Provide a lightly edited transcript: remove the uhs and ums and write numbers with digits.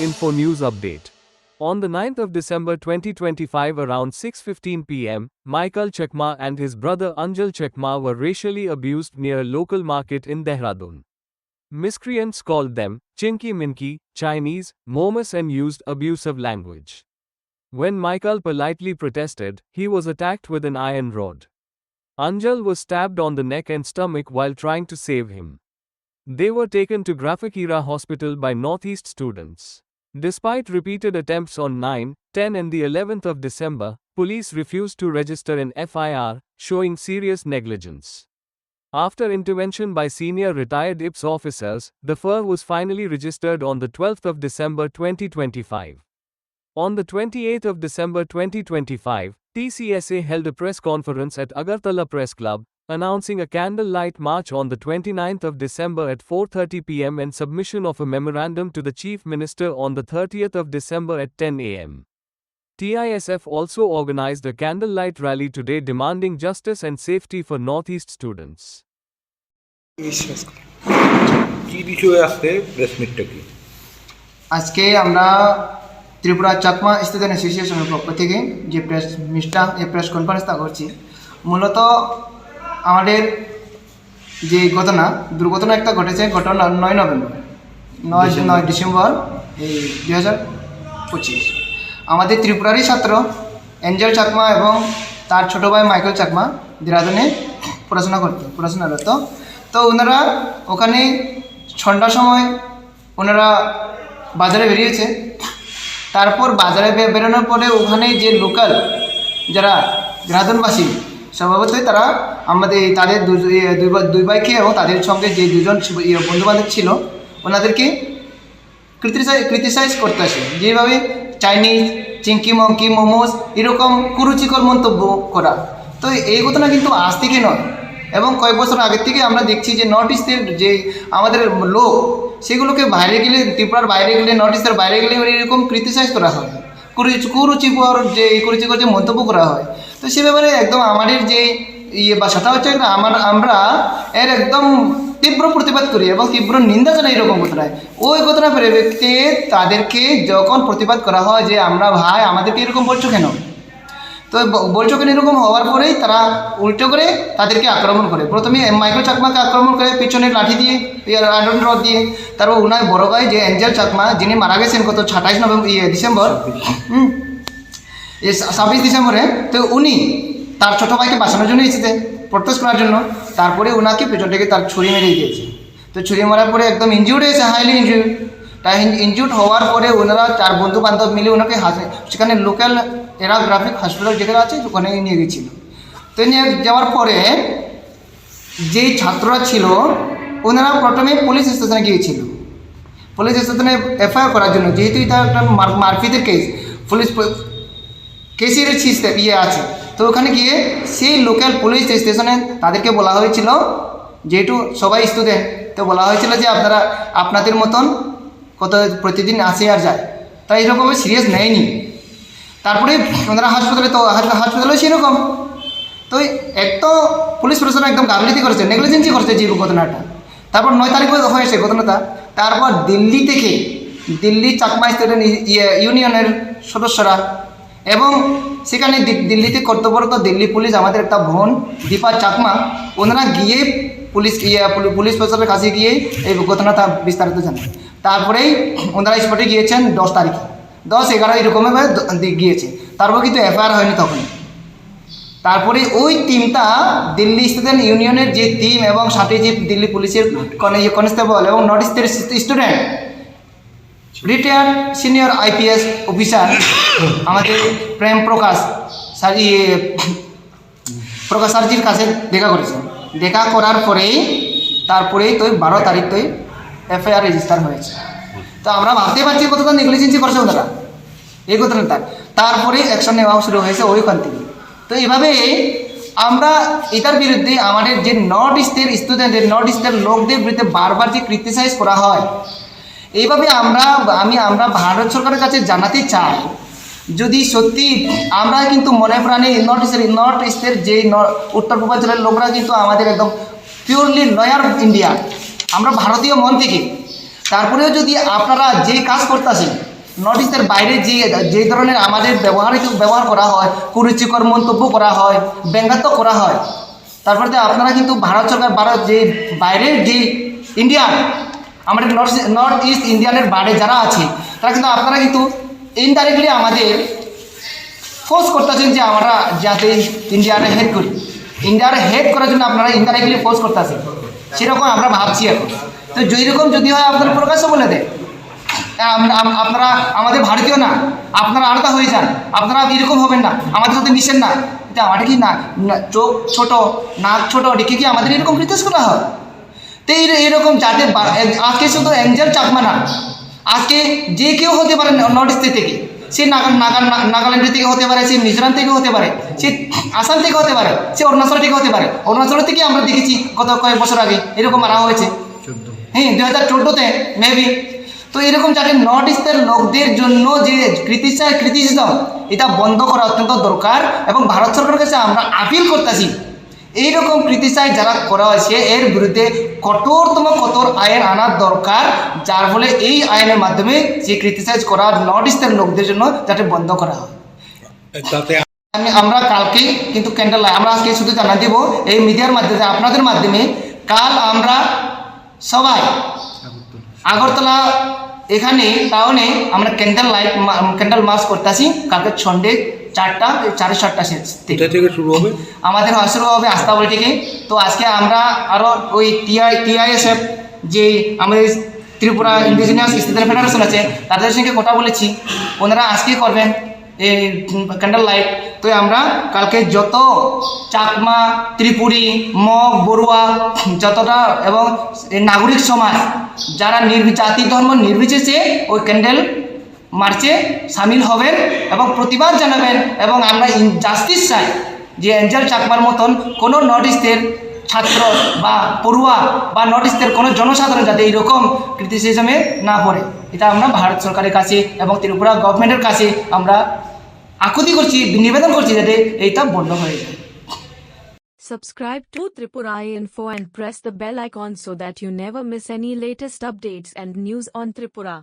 Info News Update. On the 9th of December 2025 around 6:15 p.m., Michael Chakma and his brother Anjal Chakma were racially abused near a local market in Dehradun. Miscreants called them Chinky Minky, Chinese, Momus and used abusive language. When Michael politely protested, he was attacked with an iron rod. Anjal was stabbed on the neck and stomach while trying to save him. They were taken to Graphikira Hospital by Northeast students. Despite repeated attempts on 9, 10 and the 11th of December, police refused to register an FIR, showing serious negligence. After intervention by senior retired IPS officers, the FIR was finally registered on the 12th of December 2025. On the 28th of December 2025, TCSA held a press conference at Agartala Press Club, announcing a candlelight march on the 29th of December at 4:30 p.m. and submission of a memorandum to the Chief Minister on the 30th of December at 10 a.m. TISF also organized a candlelight rally today demanding justice and safety for Northeast students. কি বিষয়ে আসছে press মিটটা কি? আজকে আমরা Tripura Chakma student অ্যাসোসিয়েশনের পক্ষ থেকে যে প্রেস কনফারেন্সটা করছি, মূলত আমাদের যে দুর্ঘটনা একটা ঘটেছে ঘটনা 9 ডিসেম্বর এই 2025। আমাদের ত্রিপুরারই ছাত্র এঞ্জেল চাকমা এবং তার ছোটো ভাই মাইকেল চাকমা দেরাদুনে পড়াশোনারত। তো ওনারা ওখানে সন্ধ্যার সময় ওনারা বাজারে বেরিয়েছে। তারপর বাজারে বেরোনোর পরে ওখানে যে লোকাল যারা দেরাদুনবাসী স্বভাবতই তারা তাদের দুই ভাইকে এবং তাদের সঙ্গে যে দুজন বন্ধুবান্ধব ছিল ওনাদেরকে ক্রিটিসাইজ করতে আসে, যেভাবে চাইনিজ, চিঙ্কি মঙ্কি, মোমোস এরকম কুরুচিকর মন্তব্য করা। তো এই ঘটনা কিন্তু আজ থেকে নয়, এবং কয়েক বছর আগের থেকে আমরা দেখছি যে নর্থ ইস্টের যে আমাদের লোক সেগুলোকে বাইরে গেলে, ত্রিপুরার বাইরে গেলে, নর্থ ইস্টের বাইরে গেলে এরকম ক্রিটিসাইজ করা হয়, কুরুচিকর যে মন্তব্য করা হয়। তো সে ব্যাপারে একদম আমাদের যে ভাষাটা হচ্ছে আমরা এর একদম তীব্র প্রতিবাদ করি এবং তীব্র নিন্দা জানাই এরকম ঘটনায়। ওই ঘটনার পরিপ্রেক্ষিতে তাদেরকে যখন প্রতিবাদ করা হয় যে আমরা ভাই আমাদেরকে এরকম বলছো কেন, তো বলছো কেন এরকম হওয়ার পরেই তারা উল্টো করে তাদেরকে আক্রমণ করে। প্রথমে মাইকেল চাকমাকে আক্রমণ করে পিছনে লাঠি দিয়ে, আয়রন রড দিয়ে। তারপর ওনার বড় ভাই যে এঞ্জেল চাকমা, যিনি মারা গেছেন গত 27 ডিসেম্বর 26 ডিসেম্বরে, তো উনি তার ছোটো ভাইকে বাঁচানোর জন্য এসেছে, প্রটেস্ট করার জন্য। তারপরে ওনাকে পেছন থেকে তার ছুরি মেরে দিয়েছে। তো ছুরি মারার পরে একদম ইনজিউর্ড হয়েছে, হাইলি ইনজিউর্ড। তাই ইনজিউর্ড হওয়ার পরে ওনারা 4 বন্ধু বান্ধব মিলে ওনাকে সেখানে লোকাল গ্রাফিক হসপিটাল যেখানে আছে ওখানে নিয়ে গেছিল। তো নিয়ে যাওয়ার পরে যেই ছাত্ররা ছিল ওনারা প্রথমে পুলিশ স্টেশনে গিয়েছিল, পুলিশ স্টেশনে এফআইআর করার জন্য, যেহেতু এটা একটা মারপিটের কেস, পুলিশ কেসের আছে। তো ওখানে গিয়ে সেই লোকাল পুলিশ স্টেশনে তাদেরকে বলা হয়েছিল, যেহেতু সবাই স্টুডেন্ট, তো বলা হয়েছিল যে আপনারা আপনাদের মতন প্রতিদিন আসে আর যায়, তাই এরকমভাবে সিরিয়াস নেয়নি। তারপরে ওনারা হাসপাতালে সেরকম। তো এক তো পুলিশ প্রশাসন একদম গাফিলতি করেছে, নেগলিজেন্সি করেছে যে ঘটনাটা। তারপর 9 তারিখ হয়েছে ঘটনাটা। তারপর দিল্লি চাকমা স্টুডেন্ট ইউনিয়নের সদস্যরা এবং সেখানে দিল্লিতে কর্তব্যরত দিল্লি পুলিশ, আমাদের একটা বোন দীপা চাকমা, ওনারা গিয়ে পুলিশ প্রশাসনের কাছে গিয়ে এই ঘটনাটা বিস্তারিত জানান। তারপরেই ওনারা স্পটে গিয়েছেন 10 তারিখে, 10, 11 এরকমভাবে গিয়েছে। তারপর কিন্তু এফআইআর হয়নি তখন। তারপরে ওই টিমটা দিল্লি স্টুডেন্ট ইউনিয়নের যে টিম এবং সাথে যে দিল্লি পুলিশের কনস্টেবল এবং নর্থ ইস্টের student, retired senior IPS officer আমাদের প্রেম প্রকাশ স্যারজির কাছে দেখা করেছেন। দেখা করার পরেই তারপরেই তো 12 তারিখ তো এফআইআর রেজিস্টার হয়েছে। তো আমরা ভাবতে পারছি কতটা নেগলিজেন্সি করছে ওনারা এই ঘটনাটা। তারপরে অ্যাকশন নেওয়া শুরু হয়েছে ওইখান থেকে। তো এইভাবে আমরা এটার বিরুদ্ধে আমাদের যে নর্থ ইস্টের স্টুডেন্টের, নর্থ ইস্টের লোকদের বিরুদ্ধে বারবার যে ক্রিটিসাইজ করা হয়, এইভাবে আমরা ভারত সরকারের কাছে জানাতে চাই, যদি সত্যি আমরা কিন্তু মনে প্রাণে নর্থ ইস্টের যে উত্তর পূর্বাঞ্চলের লোকরা কিন্তু আমাদের একদম পিওরলি লয়ার ইন্ডিয়া, আমরা ভারতীয় মন থেকে। তারপরেও যদি আপনারা যে কাজ করতেছেন নর্থ ইস্টের বাইরে যে ধরনের আমাদের ব্যবহার করা হয়, কুরুচিকর মন্তব্য করা হয়, ব্যঙ্গাত্মক করা হয়, তারপরে আপনারা কিন্তু ভারত সরকার যে বাইরের যে ইন্ডিয়ান আমাদের নর্থ ইস্ট ইন্ডিয়ানের বাইরে যারা আছে তারা কিন্তু আপনারা কিন্তু ইনডাইরেক্টলি আমাদের ফোর্স করতেছেন যে আমরা যাতে ইন্ডিয়ারে হেড করি। ইন্ডিয়ারে হেড করার জন্য আপনারা ইনডাইরেক্টলি ফোর্স করতেছেন, সেরকম আমরা ভাবছি এখন। তো যেরকম যদি হয় আপনারা প্রকাশ্য বলে দেয় আপনারা আমাদের ভারতীয় না, আপনারা আলাদা হয়ে যান, আপনারা এরকম হবেন না, আমাদের সাথে মিশেন না। এটা আমাদের কি না চোখ ছোট, নাক ছোট রেখে কি আমাদের এরকম ক্রিটিস করা হয়? তো এরকম যাতে আজকে শুধু অ্যাঞ্জেল চাকমা না, আজকে যে কেউ হতে পারে নর্থ ইস্ট থেকে, সে নাগাল্যান্ড থেকে হতে পারে, সে মিজোরাম থেকে হতে পারে, সে আসাম থেকে হতে পারে, সে অরুণাচল থেকে হতে পারে। অরুণাচল থেকে আমরা দেখেছি গত কয়েক বছর আগে এরকম মারা হয়েছে, হ্যাঁ 2014-তে মেবি। তো এরকম যাতে নর্থ ইস্টের লোকদের জন্য যে ক্রিটিসিজম এটা বন্ধ করা অত্যন্ত দরকার, এবং ভারত সরকারের কাছে আমরা আপিল করতেছি এইরকম ক্রিটিসাইজ যারা করা হয়েছে এর বিরুদ্ধে কঠোর আইন আনার দরকার, যার ফলে এই আইনের মাধ্যমে যে ক্রিটিসাইজ করা নর্থ ইস্টের লোকদের জন্য যাতে বন্ধ করা হয়। তাতে আমরা কালকে কিন্তু ক্যান্ডেল লাইট, আমরা আজকে শুধু জানা দেব এই মিডিয়ার মাধ্যমে, আপনাদের মাধ্যমে, কাল আমরা সবাই আগরতলা এখানে টাউনে আমরা ক্যান্ডেল মার্চ করতেছি কালকে সন্ডে 4:30 থেকে শুরু হবে। আমাদের শুরু হবে আস্তাবল থেকে। তো আজকে আমরা আরও ওই TISF যে আমাদের ত্রিপুরা ইন্ডিজিনিয়াস স্টুডেন্ট ফেডারেশন আছে তাদের সঙ্গে কথা বলেছি, ওনারা আজকে করবেন এই ক্যান্ডেল লাইট। তো আমরা কালকে যত চাকমা, ত্রিপুরী, মগ, বড়ুয়া যতটা এবং নাগরিক সমাজ যারা জাতি ধর্ম নির্বিশেষে ওই ক্যান্ডেল মার্চে সামিল হবেন এবং প্রতিবাদ জানাবেন, এবং আমরা জাস্টিস চাই যে অ্যাঞ্জেল চাকমার মতন কোনো নর্থ ইস্টের ছাত্র বা পড়ুয়া বা নর্থ ইস্টের কোনো জনসাধারণ যাতে এইরকম ক্রিটিসিজমে না পড়ে, এটা আমরা ভারত সরকারের কাছে এবং ত্রিপুরা গভর্নমেন্টের কাছে আমরা আকুতি করছি, নিবেদন করছি যাতে এইটা বন্ধ হয়ে যায়। Subscribe to Tripura Info and press the bell icon so that you never miss any latest updates and news on Tripura.